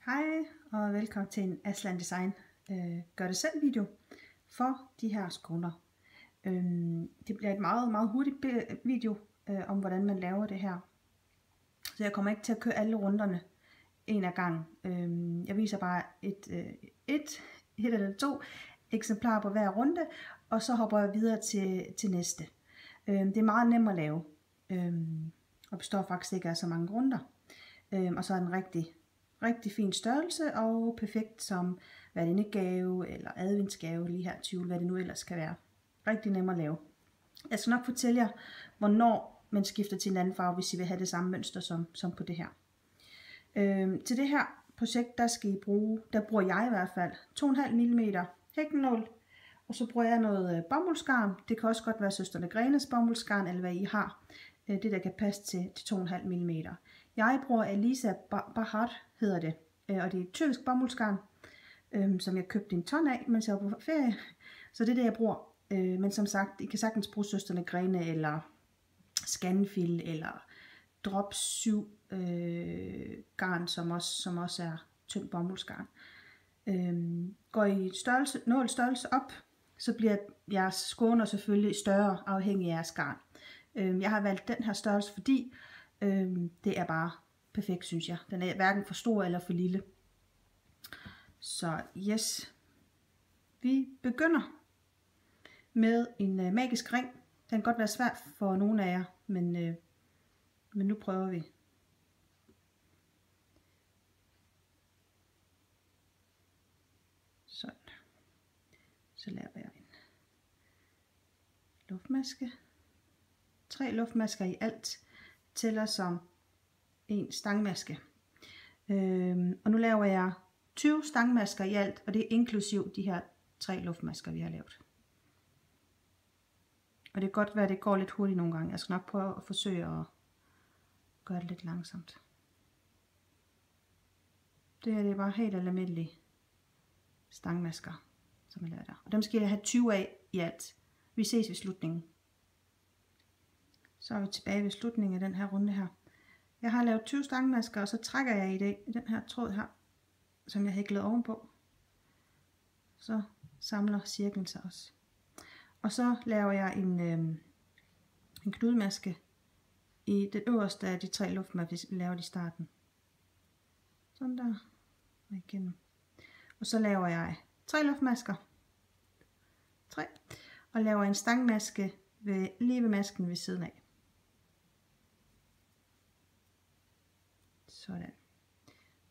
Hej og velkommen til en Aslan Design gør det selv video for de her skåner. Det bliver et meget hurtigt video om hvordan man laver det her. Så jeg kommer ikke til at køre alle runderne en af gangen. Jeg viser bare et eller to eksemplarer på hver runde, og så hopper jeg videre til næste. Det er meget nemt at lave, og består faktisk ikke af så mange runder. Og så er den rigtig fin størrelse og perfekt som værtindegave eller adventsgave, lige her 20, hvad det nu ellers kan være. Rigtig nem at lave. Jeg skal nok fortælle jer, hvornår man skifter til en anden farve, hvis I vil have det samme mønster som på det her. Til det her projekt, der bruger jeg i hvert fald 2,5 mm hækkenål, og så bruger jeg noget bomuldsgarn. Det kan også godt være Søstrene Grenes bomuldsgarn, eller hvad I har. Det der kan passe til 2,5 mm. Jeg bruger Elisa Bahar, hedder det, og det er et tyrkisk bomuldsgarn, som jeg købte en ton af, mens jeg var på ferie. Så det er det, jeg bruger. Men som sagt, I kan sagtens bruge Søstrene Grene, eller Scanfil, eller Drop 7 garn, som også er tynd bomuldsgarn. Går I størrelse op, så bliver jeres skåner selvfølgelig større, afhængig af jeres garn. Jeg har valgt den her størrelse, fordi det er bare perfekt, synes jeg. Den er hverken for stor eller for lille. Så yes, vi begynder med en magisk ring. Den kan godt være svært for nogle af jer, men nu prøver vi. Sådan. Så laver jeg en luftmaske. 3 luftmasker i alt tæller som en stangmaske. Og nu laver jeg 20 stangmasker i alt, og det er inklusiv de her 3 luftmasker, vi har lavet. Og det kan godt være, at det går lidt hurtigt nogle gange. Jeg skal nok prøve at forsøge at gøre det lidt langsomt. Det her det er bare helt almindelige stangmasker, som jeg laver der. Og dem skal jeg have 20 af i alt. Vi ses ved slutningen. Så er vi tilbage ved slutningen af den her runde her. Jeg har lavet 20 stangmasker, og så trækker jeg i den her tråd her, som jeg hæklede ovenpå. Så samler cirklen sig også. Og så laver jeg en knudemaske i den øverste af de 3 luftmasker, vi lavede i starten. Sådan der. Og igennem. Og så laver jeg 3 luftmasker. 3. Og laver en stangmaske lige ved masken ved siden af. Sådan.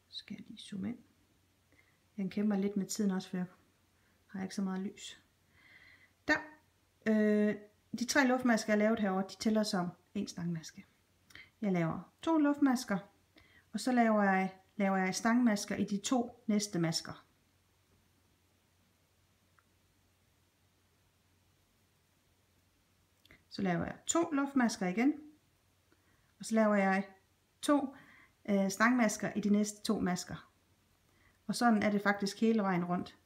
Så skal jeg lige zoome ind. Jeg kæmper lidt med tiden også, for jeg har ikke så meget lys. Der. De 3 luftmasker, jeg har lavet herovre, de tæller som en stangmaske. Jeg laver 2 luftmasker, og så laver jeg stangmasker i de 2 næste masker. Så laver jeg 2 luftmasker igen, og så laver jeg 2 stangmasker i de næste 2 masker. Og sådan er det faktisk hele vejen rundt.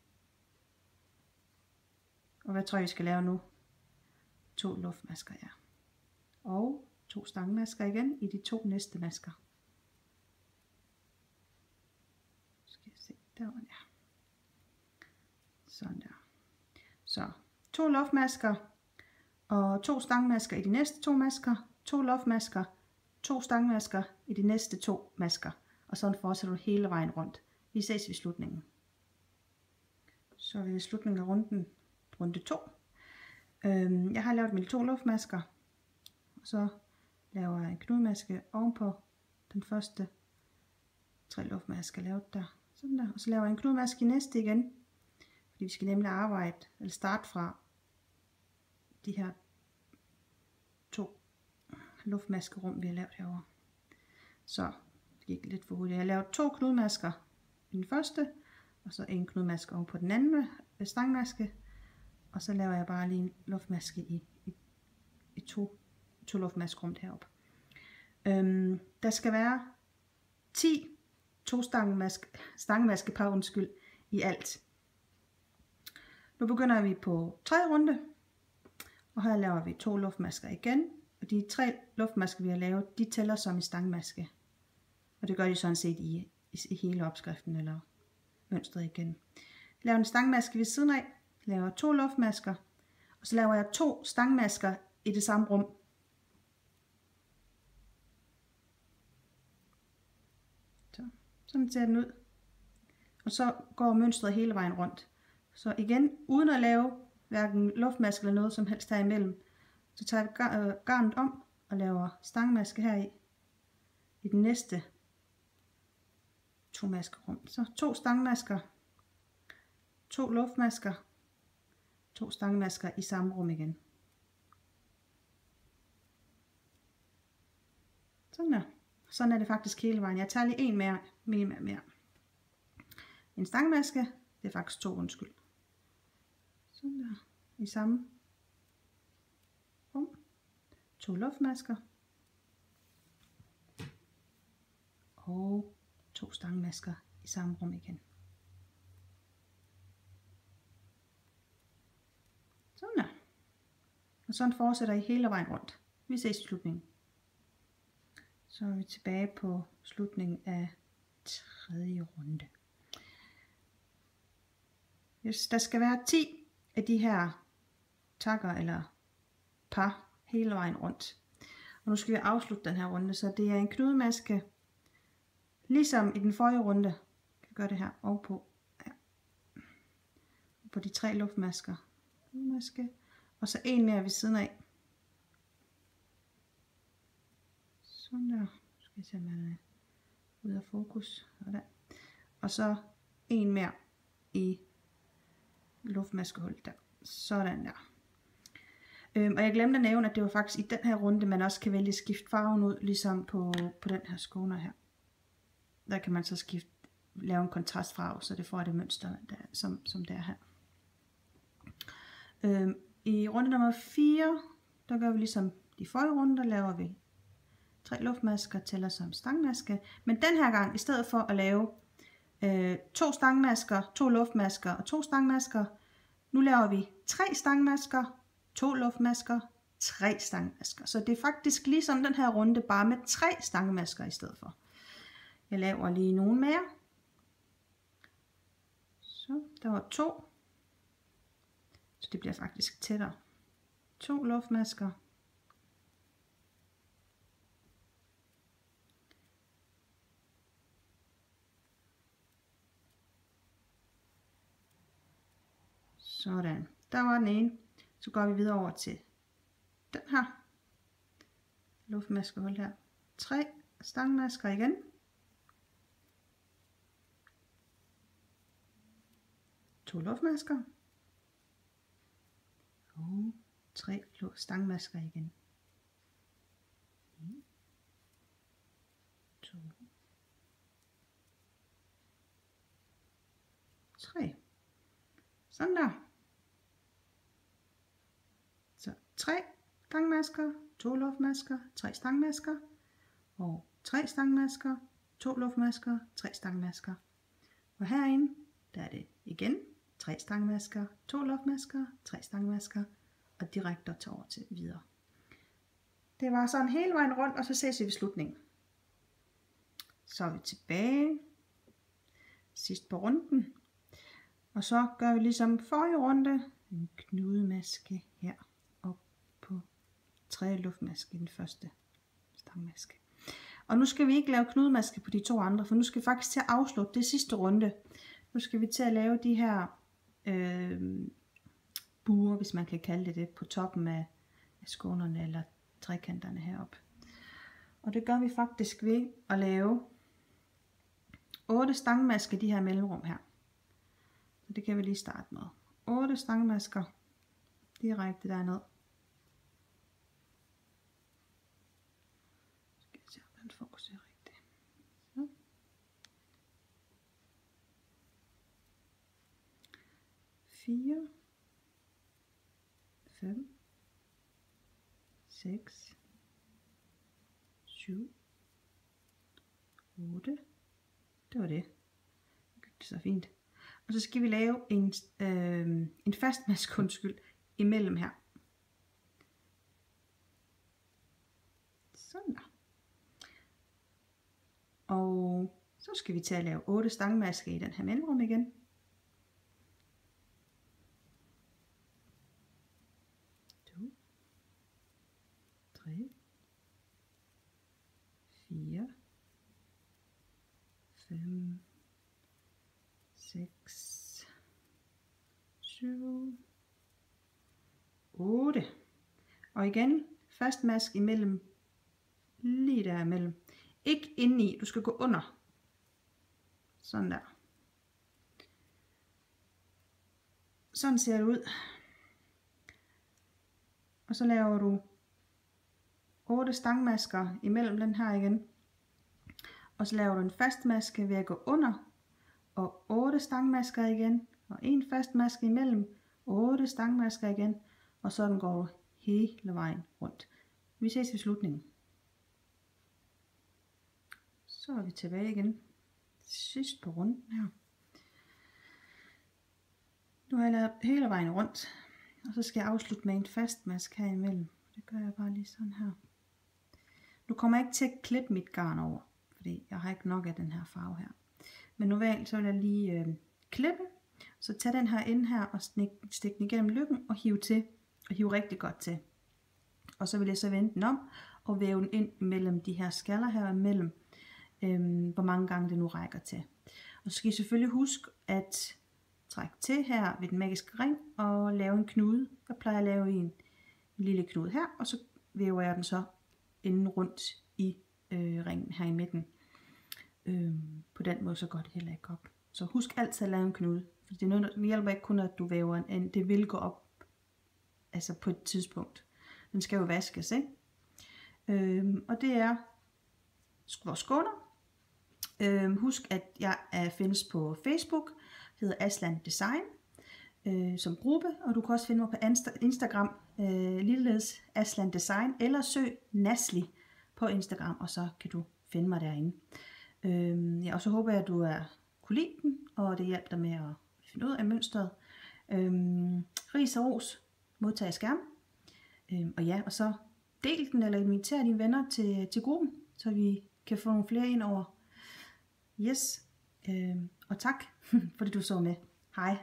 Og hvad tror jeg, vi skal lave nu? 2 luftmasker, ja. Og 2 stangmasker igen i de 2 næste masker. Skal jeg se, der var der. Sådan der. Så 2 luftmasker og 2 stangmasker i de næste 2 masker. 2 luftmasker, 2 stangmasker i de næste 2 masker. Og sådan fortsætter du hele vejen rundt. Vi ses ved slutningen. Så er vi ved slutningen af runde 2. Jeg har lavet mine 2 luftmasker. Og så laver jeg en knudemaske ovenpå den første 3 luftmasker lavet der. Sådan der. Og så laver jeg en knudemaske i næste igen. Fordi vi skal nemlig starte fra de her 2 luftmaskerum, vi har lavet herovre. Så det gik lidt for hurtigt. Jeg har lavet 2 knudemasker i den første, og så en knudemaske oven på den anden stangmaske. Og så laver jeg bare lige en luftmaske i 2 luftmaskerum deroppe. Der skal være 10 stangmaskepar i alt. Nu begynder vi på 3. runde, og her laver vi 2 luftmasker igen. Og de 3 luftmasker, vi har lavet, de tæller som en stangmaske. Og det gør de sådan set i hele opskriften eller mønstret igen. Laver en stangmaske ved siden af, laver 2 luftmasker, og så laver jeg 2 stangmasker i det samme rum. Så, sådan ser den ud. Og så går mønstret hele vejen rundt. Så igen, uden at lave hverken luftmaske eller noget som helst her imellem, så tager vi garnet om og laver stangmaske her i den næste 2 maskerum. Så 2 stangmasker, 2 luftmasker, 2 stangmasker i samme rum igen. Sådan der. Sådan er det faktisk hele vejen. Jeg tager lige en mere. En stangmaske, det er faktisk 2, undskyld. Sådan der. I samme rum. 2 luftmasker. Og 2 stangmasker i samme rum igen. Sådan der. Og sådan fortsætter I hele vejen rundt. Vi ses i slutningen. Så er vi tilbage på slutningen af 3. runde. Der skal være 10 af de her takker eller par hele vejen rundt. Og nu skal vi afslutte den her runde, så det er en knudemaske, ligesom i den forrige runde. Jeg kan gøre det her ovenpå. Ja. På de 3 luftmasker. Knudemaske. Og så en mere ved siden af. Sådan der. Skal jeg se, om jeg er ude af fokus. Sådan. Og så en mere i luftmaskehullet der. Sådan der. Og jeg glemte at nævne, at det var faktisk i den her runde, man også kan vælge skifte farven ud, ligesom på den her skåner her. Der kan man så lave en kontrastfarve, så det får det mønster, som det er her. I runde nummer 4, der gør vi ligesom de forrige runder, der laver vi 3 luftmasker, tæller som stangmaske. Men den her gang, i stedet for at lave 2 stangmasker, 2 luftmasker og 2 stangmasker, nu laver vi 3 stangmasker, 2 luftmasker, 3 stangmasker. Så det er faktisk ligesom den her runde, bare med 3 stangmasker i stedet for. Jeg laver lige nogle mere. Så, der var 2. Så det bliver faktisk tættere. 2 luftmasker. Sådan. Der var den ene. Så går vi videre over til den her luftmaskehul her. 3 stangmasker igen. To luftmasker. Og 3 stangmasker igen. 1, 2, 3. Sådan der. Så 3 stangmasker, 2 luftmasker, 3 stangmasker og 3 stangmasker, 2 luftmasker, 3 stangmasker. Og herinde, der er det igen 3 stangmasker, 2 luftmasker, 3 stangmasker og direkte tage over til videre. Det var sådan hele vejen rundt, og så ses vi ved slutningen. Så er vi tilbage sidst på runden. Og så gør vi ligesom forrige runde en knudemaske her op på 3 luftmaske i den første stangmaske. Og nu skal vi ikke lave knudemaske på de 2 andre, for nu skal vi faktisk til at afslutte det sidste runde. Nu skal vi til at lave de her buer, hvis man kan kalde det, på toppen af skånerne eller trekanterne heroppe. Og det gør vi faktisk ved at lave 8 stangmasker i de her mellemrum her. Så det kan vi lige starte med. 8 stangmasker direkte derned. Skal jeg se, om den fokuserer rigtigt. Så. 4, 5, 6, 7, 8. Det var det. Det er så fint. Og så skal vi lave en fast maske, imellem her. Sådan der. Og så Så skal vi til at lave 8 stangmasker i den her mellemrum igen. 2, 3, 4, 5, 6, 7, 8. Og igen fast mask imellem, lige der imellem. Ikke indeni, du skal gå under. Sådan der. Sådan ser det ud. Og så laver du 8 stangmasker imellem den her igen. Og så laver du en fast maske ved at gå under. Og 8 stangmasker igen. Og en fast maske imellem. 8 stangmasker igen. Og sådan går du hele vejen rundt. Vi ses i slutningen. Så er vi tilbage igen. Sidst på runden her. Nu har jeg lavet hele vejen rundt. Og så skal jeg afslutte med en fast maske her imellem. Det gør jeg bare lige sådan her. Nu kommer jeg ikke til at klippe mit garn over. Fordi jeg har ikke nok af den her farve her. Men normalt så vil jeg lige klippe. Så tag den her ind her og stik den igennem lykken og hive til. Og hive rigtig godt til. Og så vil jeg så vende den om og væve den ind mellem de her skaller her imellem. Hvor mange gange det nu rækker til. Og så skal I selvfølgelig huske at trække til her ved den magiske ring og lave en knude. Jeg plejer at lave en lille knude her, og så væver jeg den så inden rundt i ringen her i midten. På den måde så går det heller ikke op. Så husk altid at lave en knude. For det er noget, der hjælper ikke kun at du væver en, det vil gå op altså på et tidspunkt. Den skal jo vaskes, ikke? Og det er vores skåner. Husk at jeg findes på Facebook, hedder Aslan Design som gruppe, og du kan også finde mig på Instagram, ligeledes Aslan Design, eller søg Nasli på Instagram, og så kan du finde mig derinde. Ja, og så håber jeg at du kunne lide den, og det hjælper dig med at finde ud af mønstret. Ris og ros modtager skærm, og ja, og så del den eller inviter dine venner til gruppen, så vi kan få nogle flere ind over. Yes, og tak fordi du så med. Hej.